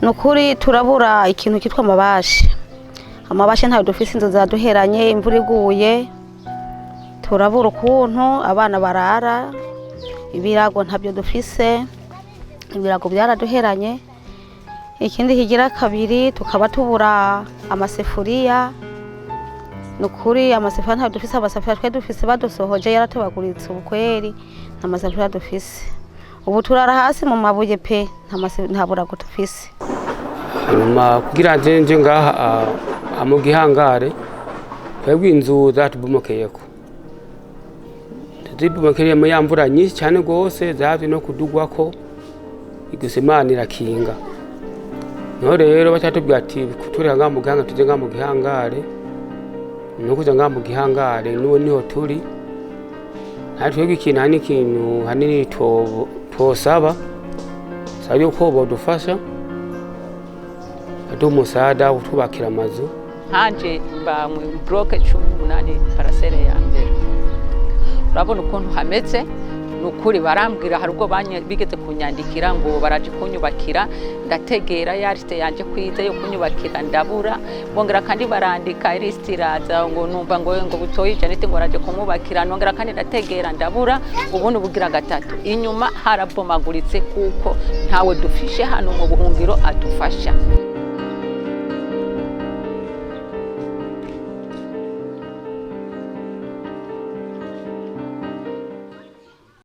nukuri turabura ikintu kitwa amabashi ntayo dufise, inzu zaduheranye, imvura iguye turabura ukuntu abana barara, ibirago ntabyo dufise, ibirago byaraduheranye. Ikindi kigira kabiri tukaba tubura amasefuriya, nukuri amasefuriya ntayo dufise, amasefuriya twe dufise badusohoje yaratobaguritse ubukweri, nta masefuriya dufise. Ubu turara hasi mu mabuye pe, nta burago dufise. Nyuma kugira nje ngaha mu gihangare twebwe inzu zatubomokeyeko, zibomokeye mu yamvura nyinshi cyane gose, zaje no kudugwako igusemana irakinga. No rero batatubwira ati kuturira ngaha mu gihangare, tuje ngaha mu gihangare, no kuja ngaha mu gihangare nuwo niho turi. Twebwe ikintu hanini twosaba sabe uko bodufasha ado musada utubakira amazu. Hanje mba mu block 18 parcelle ya mbere, urabona ukuntu hameze. Nukuri barambwira hari ubwo bigeze kunyandikira ngo baraje kunyubakira, ndategera ya liste yanje kwize yo kunyubakira ndabura, bongera kandi barandika liste iraza ngo numva ngo butoyi Janete ngo araje kumubakira, nongera kandi ndategera ndabura. Ubundi bugira gatatu inyuma harabomaguritse kuko ntawe dufishe hano mu buhungiro adufasha.